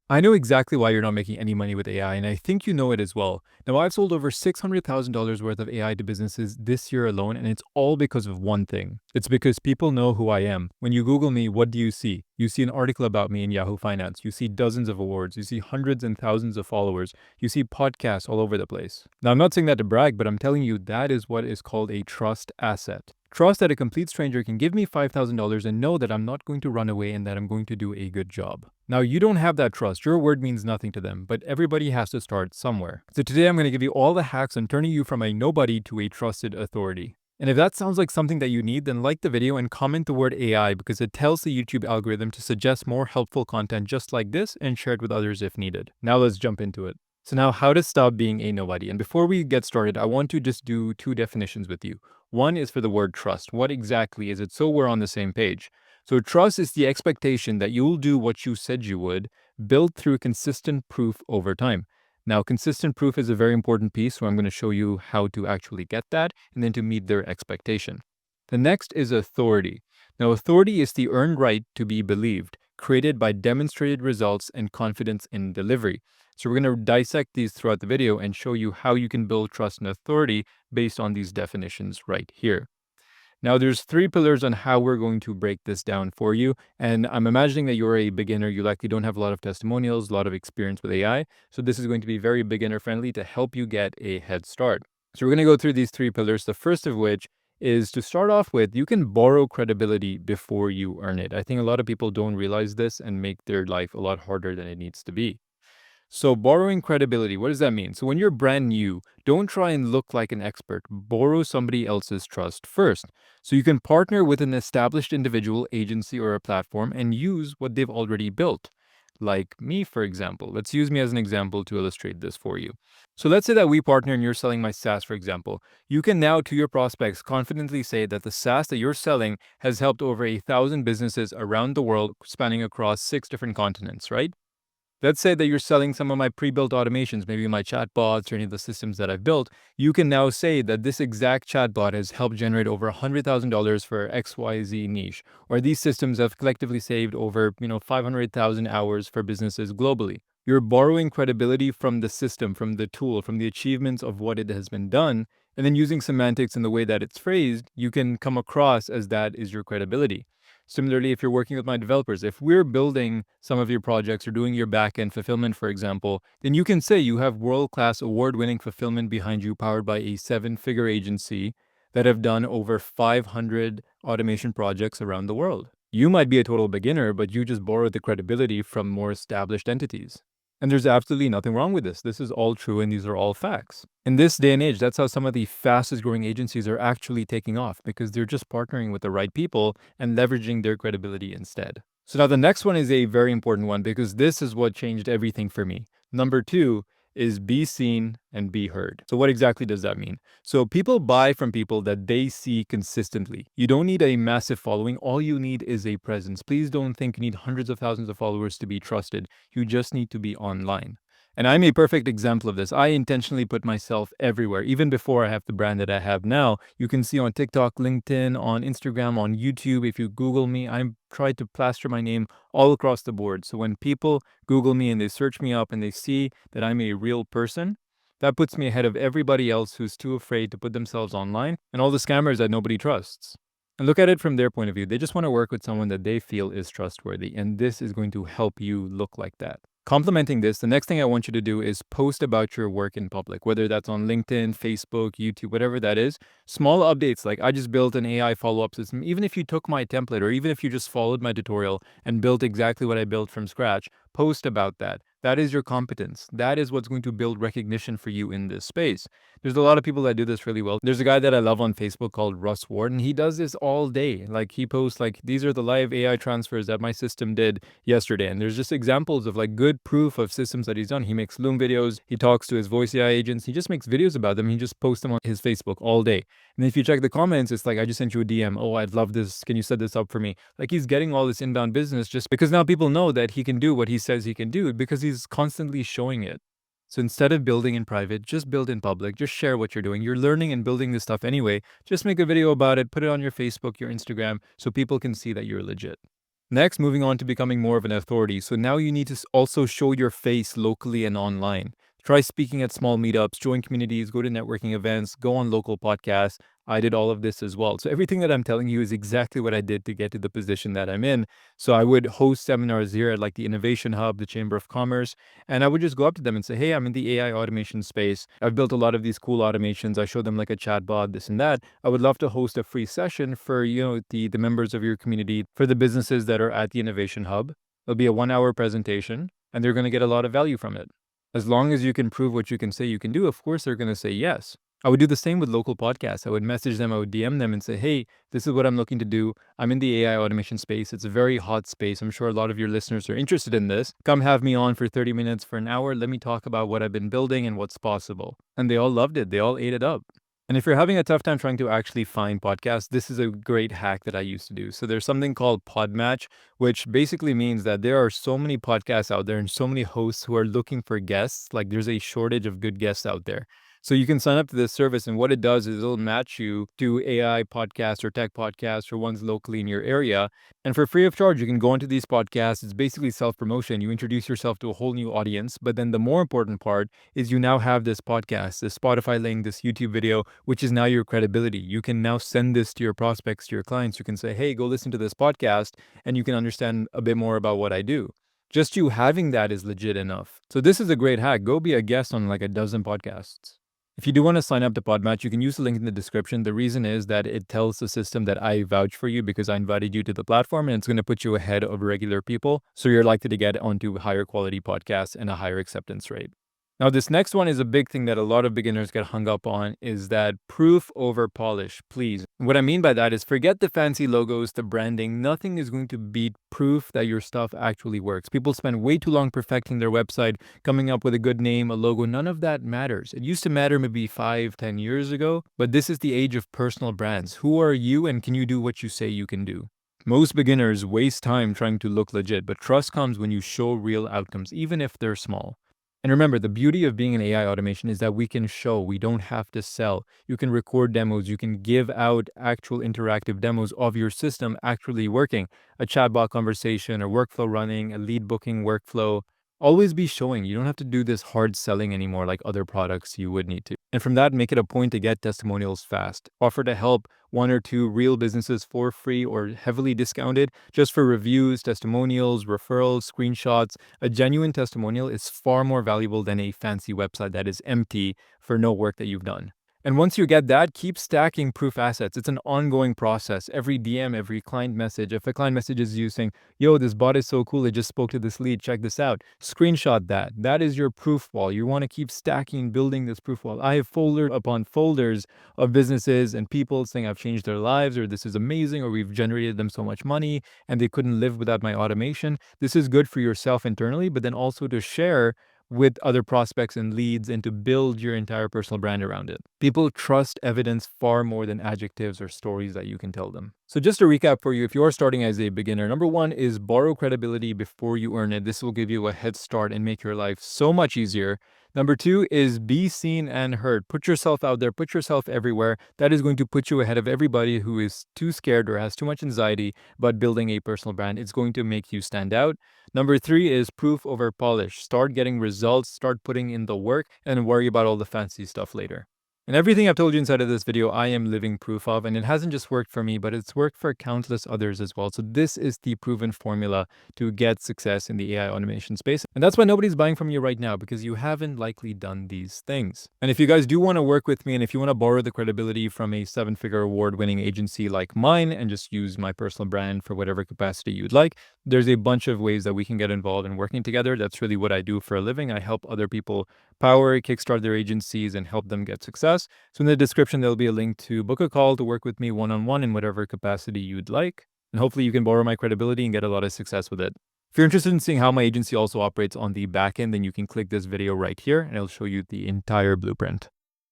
I know exactly why you're not making any money with AI, and I think you know it as well. Now, I've sold over $600,000 worth of AI to businesses this year alone, and it's all because of one thing. It's because people know who I am. When you Google me, what do you see? You see an article about me in Yahoo Finance. You see dozens of awards. You see hundreds and thousands of followers. You see podcasts all over the place. Now, I'm not saying that to brag, but I'm telling you that is what is called a trust asset. Trust that a complete stranger can give me $5,000 and know that I'm not going to run away and that I'm going to do a good job. Now, you don't have that trust. Your word means nothing to them, but everybody has to start somewhere. So today I'm going to give you all the hacks on turning you from a nobody to a trusted authority. And if that sounds like something that you need, then like the video and comment the word AI because it tells the YouTube algorithm to suggest more helpful content just like this and share it with others if needed. Now let's jump into it. So now, how to stop being a nobody. And before we get started, I want to just do two definitions with you. One is for the word trust. What exactly is it so we're on the same page? So trust is the expectation that you'll do what you said you would, built through consistent proof over time. Now, consistent proof is a very important piece, so I'm going to show you how to actually get that and then to meet their expectation. The next is authority. Now, authority is the earned right to be believed, created by demonstrated results and confidence in delivery. So we're going to dissect these throughout the video and show you how you can build trust and authority based on these definitions right here. Now, there's three pillars on how we're going to break this down for you. And I'm imagining that you're a beginner. You likely don't have a lot of testimonials, a lot of experience with AI. So this is going to be very beginner friendly to help you get a head start. So we're going to go through these three pillars. The first of which is to start off with, you can borrow credibility before you earn it. I think a lot of people don't realize this and make their life a lot harder than it needs to be. So borrowing credibility, what does that mean? So when you're brand new, don't try and look like an expert. Borrow somebody else's trust first. So you can partner with an established individual, agency, or a platform and use what they've already built. Like me, for example. Let's use me as an example to illustrate this for you. So let's say that we partner and you're selling my SaaS, for example. You can now, to your prospects, confidently say that the SaaS that you're selling has helped over 1,000 businesses around the world, spanning across 6 different continents, right? Let's say that you're selling some of my pre-built automations, maybe my chatbots or any of the systems that I've built. You can now say that this exact chatbot has helped generate over $100,000 for XYZ niche, or these systems have collectively saved over, 500,000 hours for businesses globally. You're borrowing credibility from the system, from the tool, from the achievements of what it has been done, and then using semantics in the way that it's phrased, you can come across as that is your credibility. Similarly, if you're working with my developers, if we're building some of your projects or doing your backend fulfillment, for example, then you can say you have world-class award-winning fulfillment behind you powered by a seven-figure agency that have done over 500 automation projects around the world. You might be a total beginner, but you just borrowed the credibility from more established entities. And there's absolutely nothing wrong with this. This is all true and these are all facts. In this day and age, that's how some of the fastest growing agencies are actually taking off because they're just partnering with the right people and leveraging their credibility instead. So now the next one is a very important one because this is what changed everything for me. Number two is be seen and be heard. So what exactly does that mean? So people buy from people that they see consistently. You don't need a massive following. All you need is a presence. Please don't think you need hundreds of thousands of followers to be trusted. You just need to be online. And I'm a perfect example of this. I intentionally put myself everywhere, even before I have the brand that I have now. You can see on TikTok, LinkedIn, on Instagram, on YouTube. If you Google me, I'm tried to plaster my name all across the board. So when people Google me and they search me up and they see that I'm a real person, that puts me ahead of everybody else who's too afraid to put themselves online and all the scammers that nobody trusts. And look at it from their point of view. They just want to work with someone that they feel is trustworthy. And this is going to help you look like that. Complementing this, the next thing I want you to do is post about your work in public, whether that's on LinkedIn, Facebook, YouTube, whatever that is. Small updates like I just built an AI follow-up system. Even if you took my template or even if you just followed my tutorial and built exactly what I built from scratch, post about that. That is your competence. That is what's going to build recognition for you in this space. There's a lot of people that do this really well. There's a guy that I love on Facebook called Russ Ward, and he does this all day. Like he posts like, these are the live AI transfers that my system did yesterday. And there's just examples of like good proof of systems that he's done. He makes Loom videos. He talks to his voice AI agents. He just makes videos about them. He just posts them on his Facebook all day. And if you check the comments, it's like, I just sent you a DM. Oh, I'd love this. Can you set this up for me? Like he's getting all this inbound business just because now people know that he can do what he says he can do because he's constantly showing it. So instead of building in private, just build in public. Just share what you're doing. You're learning and building this stuff anyway. Just make a video about it, put it on your Facebook, your Instagram, so people can see that you're legit. Next, moving on to becoming more of an authority. So now you need to also show your face locally and online. Try speaking at small meetups, join communities, go to networking events, go on local podcasts. I did all of this as well. So everything that I'm telling you is exactly what I did to get to the position that I'm in. So I would host seminars here at like the Innovation Hub, the Chamber of Commerce, and I would just go up to them and say, "Hey, I'm in the AI automation space. I've built a lot of these cool automations. I show them like a chatbot, this and that. I would love to host a free session for, the members of your community, for the businesses that are at the Innovation Hub. It'll be a 1 hour presentation and they're going to get a lot of value from it. As long as you can prove what you can say you can do, of course they're going to say yes." I would do the same with local podcasts. I would message them, I would DM them and say, "Hey, this is what I'm looking to do. I'm in the AI automation space. It's a very hot space. I'm sure a lot of your listeners are interested in this. Come have me on for 30 minutes, for an hour. Let me talk about what I've been building and what's possible." And they all loved it. They all ate it up. And if you're having a tough time trying to actually find podcasts, this is a great hack that I used to do. So there's something called Podmatch, which basically means that there are so many podcasts out there and so many hosts who are looking for guests. Like there's a shortage of good guests out there. So you can sign up to this service, and what it does is it'll match you to AI podcasts or tech podcasts or ones locally in your area. And for free of charge, you can go into these podcasts. It's basically self-promotion. You introduce yourself to a whole new audience. But then the more important part is you now have this podcast, this Spotify link, this YouTube video, which is now your credibility. You can now send this to your prospects, to your clients. You can say, "Hey, go listen to this podcast," and you can understand a bit more about what I do. Just you having that is legit enough. So this is a great hack. Go be a guest on like a dozen podcasts. If you do want to sign up to Podmatch, you can use the link in the description. The reason is that it tells the system that I vouch for you because I invited you to the platform, and it's going to put you ahead of regular people. So you're likely to get onto higher quality podcasts and a higher acceptance rate. Now, this next one is a big thing that a lot of beginners get hung up on, is that proof over polish, please. What I mean by that is forget the fancy logos, the branding. Nothing is going to beat proof that your stuff actually works. People spend way too long perfecting their website, coming up with a good name, a logo. None of that matters. It used to matter maybe 5, 10 years ago, but this is the age of personal brands. Who are you, and can you do what you say you can do? Most beginners waste time trying to look legit, but trust comes when you show real outcomes, even if they're small. And remember, the beauty of being an AI automation is that we can show, we don't have to sell. You can record demos, you can give out actual interactive demos of your system actually working, a chatbot conversation, a workflow running, a lead booking workflow. Always be showing. You don't have to do this hard selling anymore like other products you would need to. And from that, make it a point to get testimonials fast. Offer to help 1 or 2 real businesses for free or heavily discounted just for reviews, testimonials, referrals, screenshots. A genuine testimonial is far more valuable than a fancy website that is empty for no work that you've done. And once you get that, keep stacking proof assets. It's an ongoing process. Every DM, every client message, if a client messages you saying, "Yo, this bot is so cool, I just spoke to this lead, check this out," screenshot that. That is your proof wall. You want to keep stacking, building this proof wall. I have folder upon folders of businesses and people saying I've changed their lives, or this is amazing, or we've generated them so much money and they couldn't live without my automation. This is good for yourself internally, but then also to share with other prospects and leads and to build your entire personal brand around it. People trust evidence far more than adjectives or stories that you can tell them. So just to recap for you, if you're starting as a beginner, number one is borrow credibility before you earn it. This will give you a head start and make your life so much easier. Number two is be seen and heard. Put yourself out there, put yourself everywhere. That is going to put you ahead of everybody who is too scared or has too much anxiety about building a personal brand. It's going to make you stand out. Number three is proof over polish. Start getting results, start putting in the work, and worry about all the fancy stuff later. And everything I've told you inside of this video, I am living proof of, and it hasn't just worked for me, but it's worked for countless others as well. So this is the proven formula to get success in the AI automation space. And that's why nobody's buying from you right now, because you haven't likely done these things. And if you guys do want to work with me, and if you want to borrow the credibility from a 7-figure award-winning agency like mine and just use my personal brand for whatever capacity you'd like, there's a bunch of ways that we can get involved in working together. That's really what I do for a living. I help other people power, kickstart their agencies, and help them get success. So in the description, there'll be a link to book a call to work with me one-on-one in whatever capacity you'd like. And hopefully you can borrow my credibility and get a lot of success with it. If you're interested in seeing how my agency also operates on the back end, then you can click this video right here and it'll show you the entire blueprint.